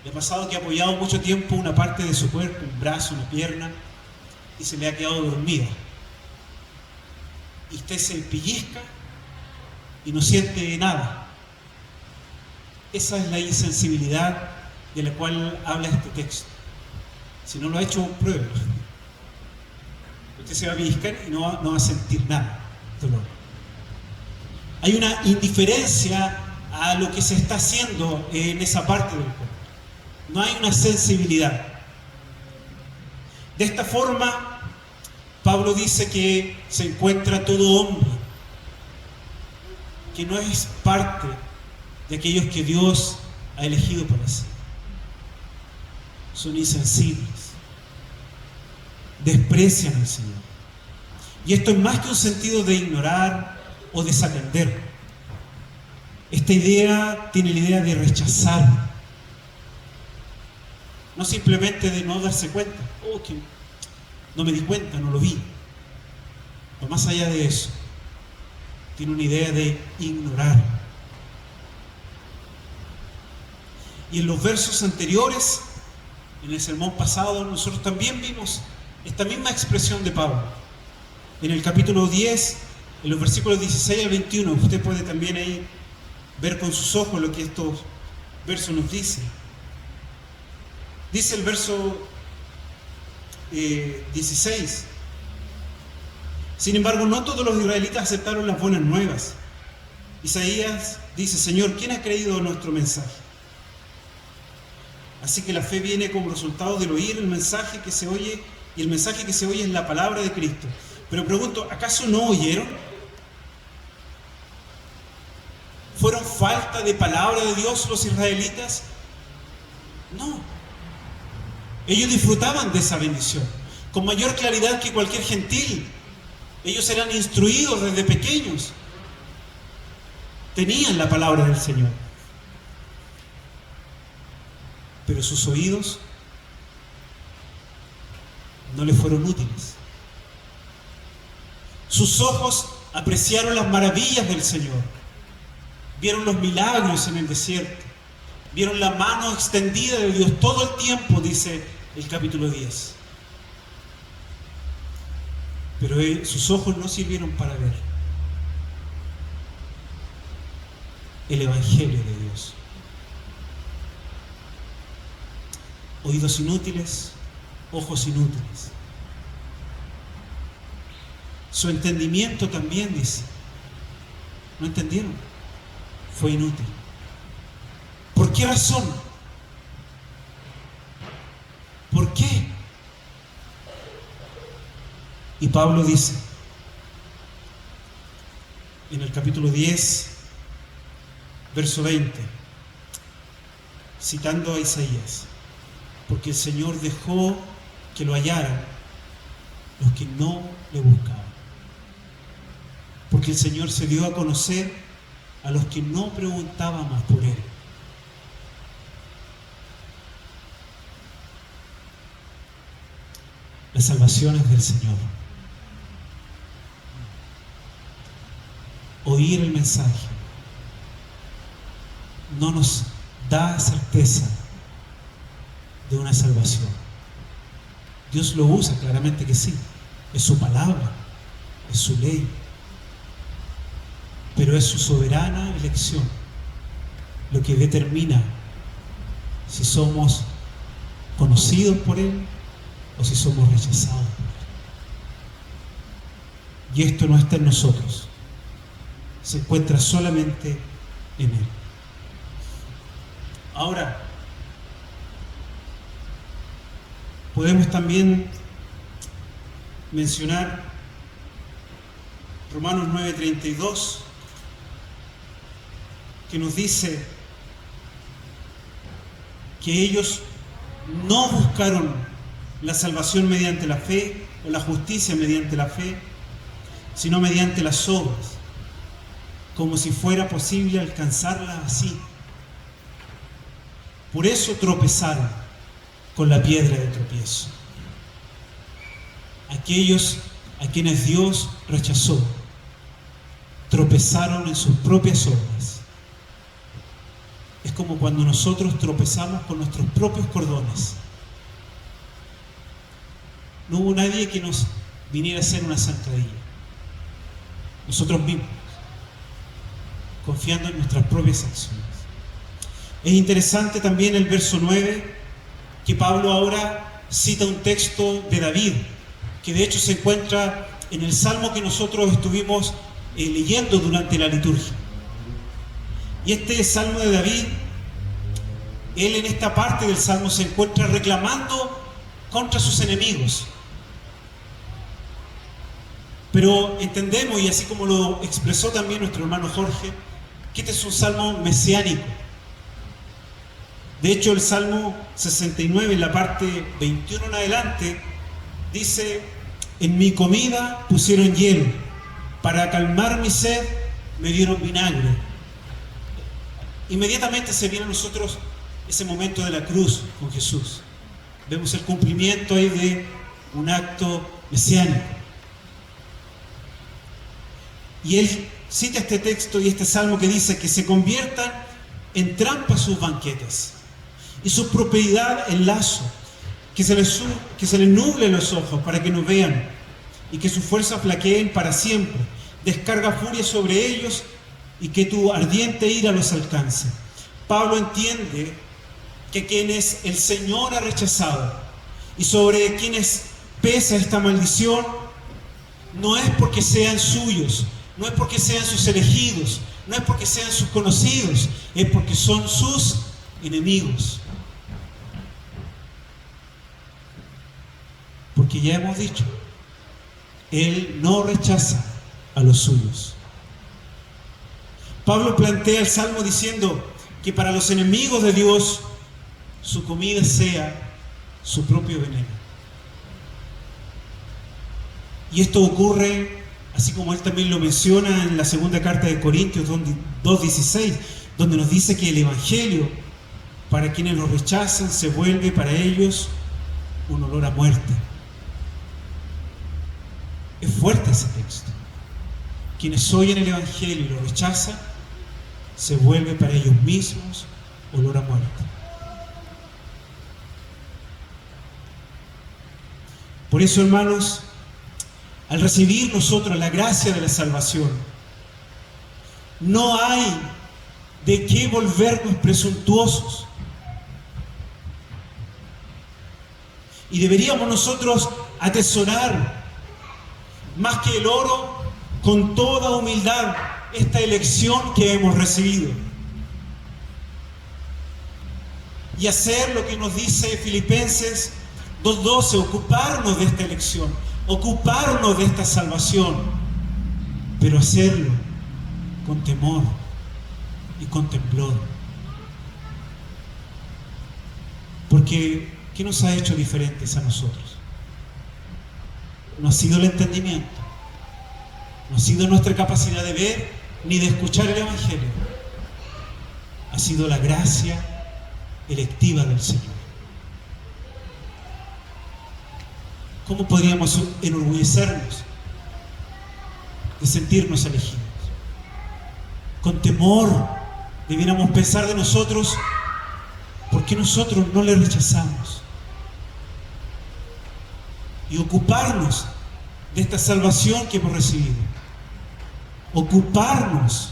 Le ha pasado que ha apoyado mucho tiempo una parte de su cuerpo, un brazo, una pierna, y se le ha quedado dormida. Y usted se pellizca y no siente nada. Esa es la insensibilidad de la cual habla este texto. Si no lo ha hecho, pruébelo. Usted se va a pellizcar y no va a sentir nada, dolor. Hay una indiferencia a lo que se está haciendo en esa parte del cuerpo. No hay una sensibilidad. De esta forma, Pablo dice que se encuentra todo hombre que no es parte de aquellos que Dios ha elegido para sí. Son insensibles, desprecian al Señor. Y esto es más que un sentido de ignorar o desatender. Esta idea tiene la idea de rechazar, no simplemente de no darse cuenta, que no me di cuenta, no lo vi. O más allá de eso, tiene una idea de ignorar. Y en los versos anteriores, en el sermón pasado, nosotros también vimos esta misma expresión de Pablo. En el capítulo 10, en los versículos 16 al 21, usted puede también ahí ver con sus ojos lo que estos versos nos dicen. Dice el verso 16: sin embargo, no todos los israelitas aceptaron las buenas nuevas. Isaías dice: Señor, ¿quién ha creído nuestro mensaje? Así que la fe viene como resultado del oír el mensaje que se oye y el mensaje que se oye es la palabra de Cristo. Pero pregunto, ¿acaso no oyeron? ¿Fueron falta de palabra de Dios los israelitas? No. Ellos disfrutaban de esa bendición, con mayor claridad que cualquier gentil. Ellos eran instruidos desde pequeños. Tenían la palabra del Señor. Pero sus oídos no les fueron útiles. Sus ojos apreciaron las maravillas del Señor. Vieron los milagros en el desierto. Vieron la mano extendida de Dios todo el tiempo, dice el capítulo 10. Pero sus ojos no sirvieron para ver el Evangelio de Dios. Oídos inútiles, ojos inútiles. Su entendimiento también, dice. ¿No entendieron? Fue inútil. ¿Por qué razón? ¿Por qué? Y Pablo dice en el capítulo 10, verso 20, citando a Isaías: porque el Señor dejó que lo hallaran los que no le buscaban. Porque el Señor se dio a conocer a los que no preguntaban más por Él. La salvación es del Señor. Oír el mensaje no nos da certeza de una salvación. Dios lo usa, claramente que sí. Es su palabra, es su ley. Pero es su soberana elección lo que determina si somos conocidos por Él o si somos rechazados por Él. Y esto no está en nosotros, se encuentra solamente en Él. Ahora, podemos también mencionar Romanos 9:32, que nos dice que ellos no buscaron la salvación mediante la fe o la justicia mediante la fe, sino mediante las obras, como si fuera posible alcanzarla así. Por eso tropezaron con la piedra de tropiezo. Aquellos a quienes Dios rechazó tropezaron en sus propias obras. Es como cuando nosotros tropezamos con nuestros propios cordones. No hubo nadie que nos viniera a hacer una zancadilla. Nosotros mismos, confiando en nuestras propias acciones. Es interesante también el verso 9, que Pablo ahora cita un texto de David, que de hecho se encuentra en el salmo que nosotros estuvimos leyendo durante la liturgia. Y este salmo de David, él en esta parte del salmo se encuentra reclamando contra sus enemigos. Pero entendemos, y así como lo expresó también nuestro hermano Jorge, que este es un salmo mesiánico. De hecho, el Salmo 69, en la parte 21 en adelante, dice: en mi comida pusieron hielo, para calmar mi sed me dieron vinagre. Inmediatamente se viene a nosotros ese momento de la cruz con Jesús. Vemos el cumplimiento ahí de un acto mesiánico. Y él cita este texto y este salmo que dice que se conviertan en trampas sus banquetes y su prosperidad en lazo, que se les nublen los ojos para que no vean y que su fuerza flaqueen para siempre. Descarga furia sobre ellos y que tu ardiente ira los alcance. Pablo entiende que quienes el Señor ha rechazado y sobre quienes pesa esta maldición, no es porque sean suyos, no es porque sean sus elegidos, no es porque sean sus conocidos, es porque son sus enemigos. Porque ya hemos dicho, Él no rechaza a los suyos. Pablo plantea el Salmo diciendo que para los enemigos de Dios, su comida sea su propio veneno. Y esto ocurre, así como él también lo menciona en la segunda carta de Corintios 2:16, donde nos dice que el Evangelio, para quienes lo rechazan, se vuelve para ellos un olor a muerte. Es fuerte ese texto. Quienes oyen el Evangelio y lo rechazan, se vuelve para ellos mismos olor a muerte. Por eso, hermanos, al recibir nosotros la gracia de la salvación, no hay de qué volvernos presuntuosos. Y deberíamos nosotros atesorar, más que el oro, con toda humildad, esta elección que hemos recibido. Y hacer lo que nos dice Filipenses 2:12, ocuparnos de esta elección, ocuparnos de esta salvación, pero hacerlo con temor y con temblor. Porque, ¿qué nos ha hecho diferentes a nosotros? No ha sido el entendimiento, no ha sido nuestra capacidad de ver ni de escuchar el Evangelio. Ha sido la gracia electiva del Señor. ¿Cómo podríamos enorgullecernos de sentirnos elegidos? Con temor debiéramos pensar de nosotros, ¿por qué nosotros no le rechazamos? Y ocuparnos de esta salvación que hemos recibido. Ocuparnos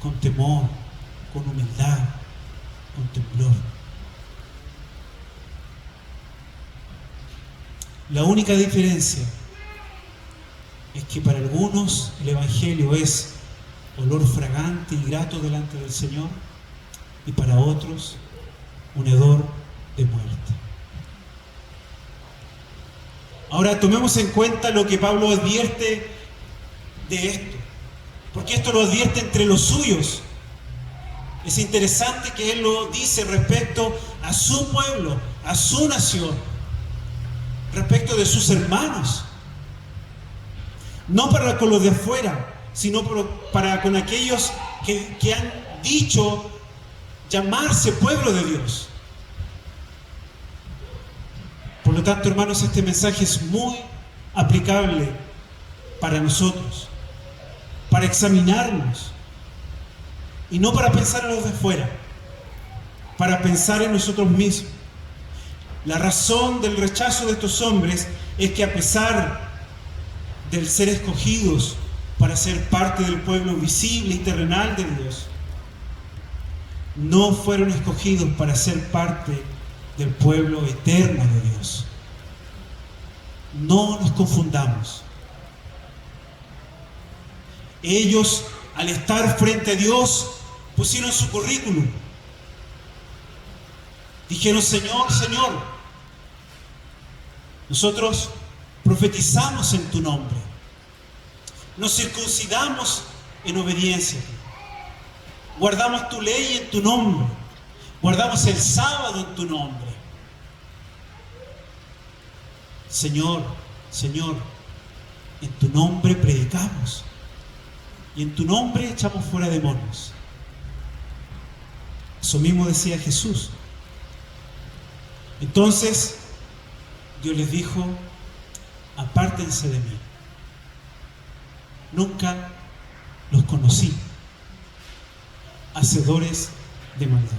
con temor, con humildad, con temblor. La única diferencia es que para algunos el Evangelio es olor fragante y grato delante del Señor, y para otros un hedor de muerte. Ahora tomemos en cuenta lo que Pablo advierte de esto, porque esto lo advierte entre los suyos. Es interesante que él lo dice respecto a su pueblo, a su nación, respecto de sus hermanos, no para con los de afuera, sino para con aquellos que han dicho llamarse pueblo de Dios. Por lo tanto, hermanos, este mensaje es muy aplicable para nosotros, para examinarnos, y no para pensar en los de afuera, para pensar en nosotros mismos. La razón del rechazo de estos hombres es que, a pesar del ser escogidos para ser parte del pueblo visible y terrenal de Dios, no fueron escogidos para ser parte del pueblo eterno de Dios. No nos confundamos. Ellos, al estar frente a Dios, pusieron su currículum. Dijeron: Señor, Señor, nosotros profetizamos en tu nombre, nos circuncidamos en obediencia, guardamos tu ley en tu nombre, guardamos el sábado en tu nombre. Señor, Señor, en tu nombre predicamos y en tu nombre echamos fuera demonios. Eso mismo decía Jesús. Entonces Dios les dijo: apártense de mí, nunca los conocí, hacedores de maldad.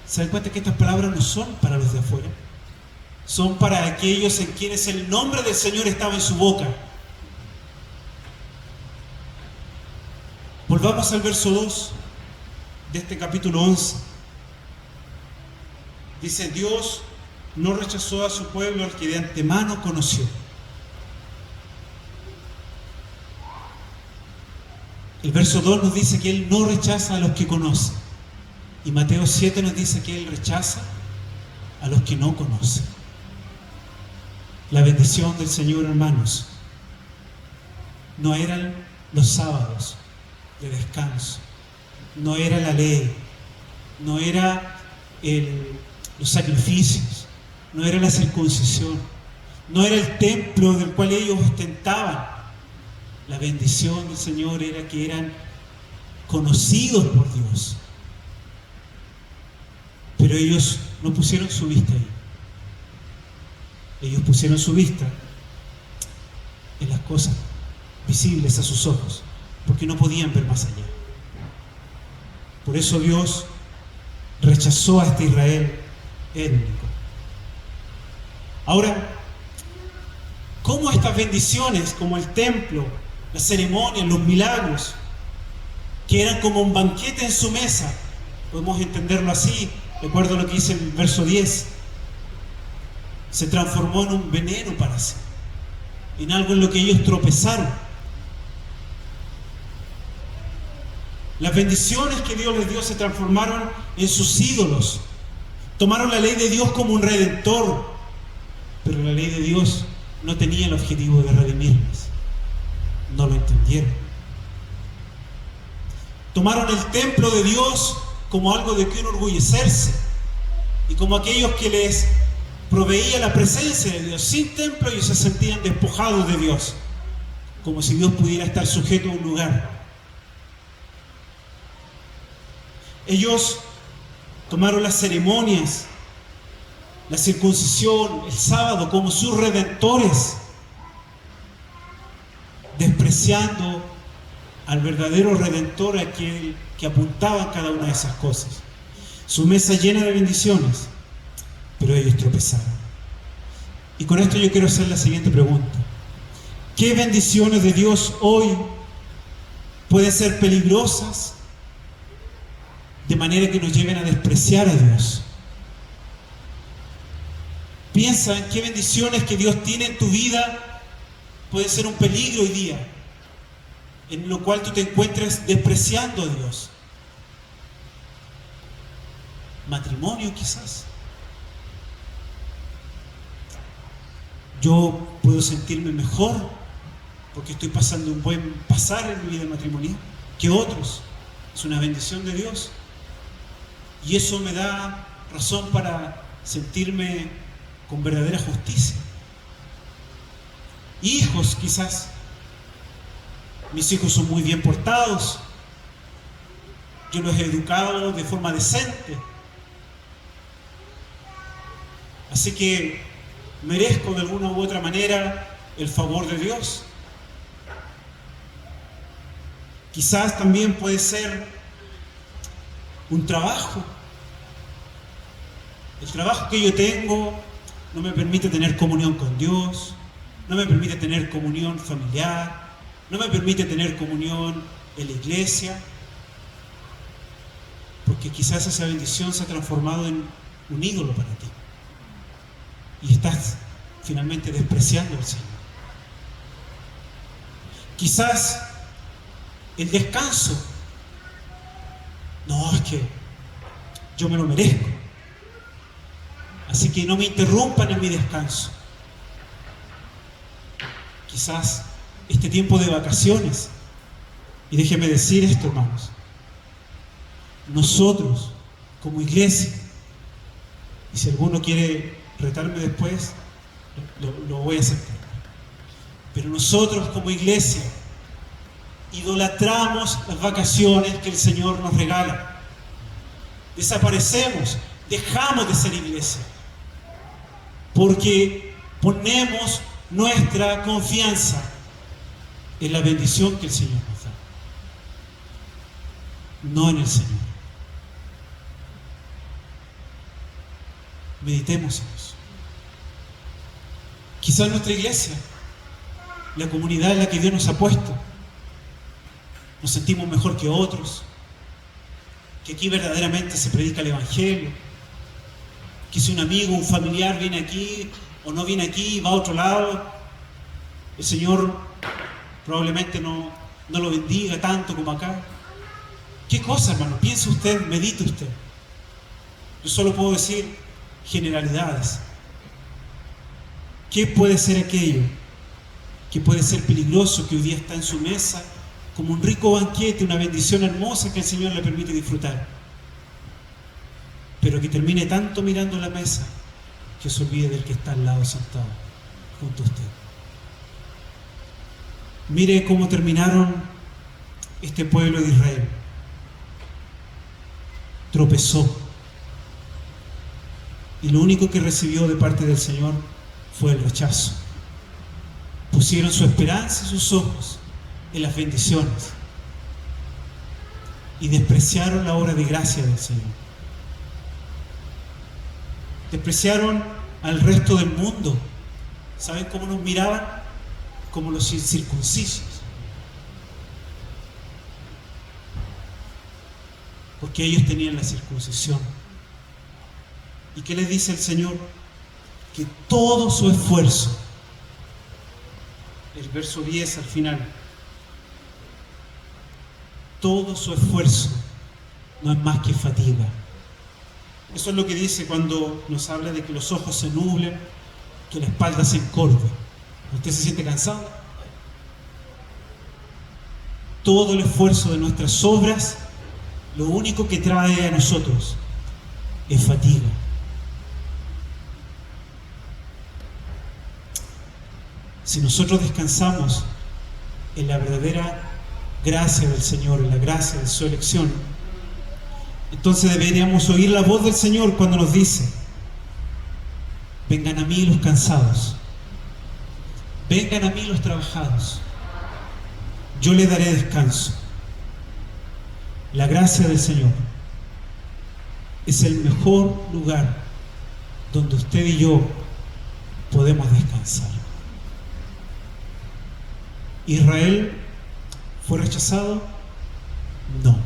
¿Se dan cuenta que estas palabras no son para los de afuera? Son para aquellos en quienes el nombre del Señor estaba en su boca. Volvamos al verso 2 de este capítulo 11. Dice: Dios no rechazó a su pueblo al que de antemano conoció. El verso 2 nos dice que Él no rechaza a los que conoce. Y Mateo 7 nos dice que Él rechaza a los que no conocen. La bendición del Señor, hermanos, no eran los sábados de descanso, no era la ley, no era los sacrificios, no era la circuncisión, no era el templo del cual ellos ostentaban. La bendición del Señor era que eran conocidos por Dios. Pero ellos no pusieron su vista ahí. Ellos pusieron su vista en las cosas visibles a sus ojos, porque no podían ver más allá. Por eso Dios rechazó a este Israel étnico. Ahora, ¿cómo estas bendiciones, como el templo, las ceremonias, los milagros, que eran como un banquete en su mesa, podemos entenderlo así, de acuerdo a lo que dice el verso 10, se transformó en un veneno para sí, en algo en lo que ellos tropezaron? Las bendiciones que Dios les dio se transformaron en sus ídolos. Tomaron la ley de Dios como un redentor, pero la ley de Dios no tenía el objetivo de redimirles. No lo entendieron. Tomaron el templo de Dios como algo de que enorgullecerse y como aquellos que les proveía la presencia de Dios. Sin templo ellos se sentían despojados de Dios, como si Dios pudiera estar sujeto a un lugar. Ellos tomaron las ceremonias, la circuncisión, el sábado como sus redentores, despreciando al verdadero redentor, aquel que apuntaba en cada una de esas cosas. Su mesa llena de bendiciones, pero ellos tropezaron. Y con esto yo quiero hacer la siguiente pregunta: ¿qué bendiciones de Dios hoy pueden ser peligrosas de manera que nos lleven a despreciar a Dios? Piensa en qué bendiciones que Dios tiene en tu vida pueden ser un peligro hoy día, en lo cual tú te encuentres despreciando a Dios. Matrimonio, quizás. Yo puedo sentirme mejor porque estoy pasando un buen pasar en mi vida matrimonial que otros. Es una bendición de Dios. Y eso me da razón para sentirme con verdadera justicia. Hijos, quizás. Mis hijos son muy bien portados. Yo los he educado de forma decente. Así que merezco de alguna u otra manera el favor de Dios. Quizás también puede ser un trabajo. El trabajo que yo tengo no me permite tener comunión con Dios, no me permite tener comunión familiar, no me permite tener comunión en la iglesia, porque quizás esa bendición se ha transformado en un ídolo para ti y estás finalmente despreciando al Señor. Quizás el descanso, no, es que yo me lo merezco, así que no me interrumpan en mi descanso. Quizás este tiempo de vacaciones, y déjenme decir esto, hermanos, nosotros como iglesia, y si alguno quiere retarme después, lo voy a aceptar, pero nosotros como iglesia idolatramos las vacaciones que el Señor nos regala. Desaparecemos, dejamos de ser iglesia, porque ponemos nuestra confianza en la bendición que el Señor nos da, no en el Señor. Meditemos en eso. Quizás nuestra iglesia, la comunidad en la que Dios nos ha puesto, nos sentimos mejor que otros, que aquí verdaderamente se predica el Evangelio, que si un amigo, un familiar viene aquí o no viene aquí y va a otro lado, el Señor probablemente no lo bendiga tanto como acá. ¿Qué cosa, hermano? Piense usted, medite usted. Yo solo puedo decir generalidades. ¿Qué puede ser aquello que puede ser peligroso, que hoy día está en su mesa, como un rico banquete, una bendición hermosa que el Señor le permite disfrutar? Pero que termine tanto mirando la mesa que se olvide del que está al lado sentado junto a usted. Mire cómo terminaron este pueblo de Israel. Tropezó. Y lo único que recibió de parte del Señor fue el rechazo. Pusieron su esperanza y sus ojos en las bendiciones y despreciaron la obra de gracia del Señor. Despreciaron al resto del mundo. ¿Saben cómo nos miraban? Como los incircuncisos. Porque ellos tenían la circuncisión. ¿Y qué les dice el Señor? Que todo su esfuerzo, el verso 10 al final, todo su esfuerzo no es más que fatiga. Eso es lo que dice cuando nos habla de que los ojos se nublen, que la espalda se encorve. ¿Usted se siente cansado? Todo el esfuerzo de nuestras obras, lo único que trae a nosotros es fatiga. Si nosotros descansamos en la verdadera gracia del Señor, en la gracia de su elección, entonces deberíamos oír la voz del Señor cuando nos dice: vengan a mí los cansados, vengan a mí los trabajados, yo les daré descanso. La gracia del Señor es el mejor lugar donde usted y yo podemos descansar. ¿Israel fue rechazado? No.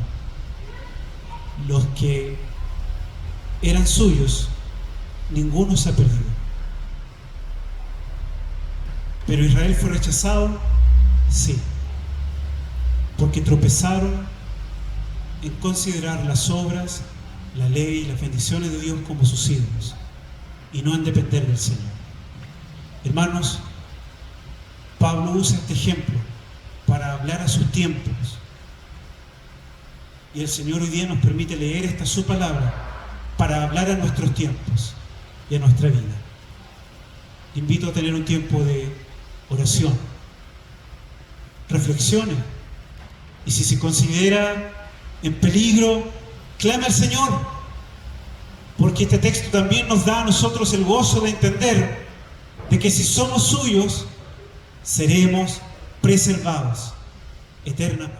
Los que eran suyos, ninguno se ha perdido. ¿Pero Israel fue rechazado? Sí. Porque tropezaron en considerar las obras, la ley y las bendiciones de Dios como sus ídolos y no en depender del Señor. Hermanos, Pablo usa este ejemplo para hablar a sus tiempos. Y el Señor hoy día nos permite leer esta su palabra para hablar a nuestros tiempos y a nuestra vida. Te invito a tener un tiempo de oración. Reflexione. Y si se considera en peligro, clame al Señor. Porque este texto también nos da a nosotros el gozo de entender de que si somos suyos, seremos preservados eternamente.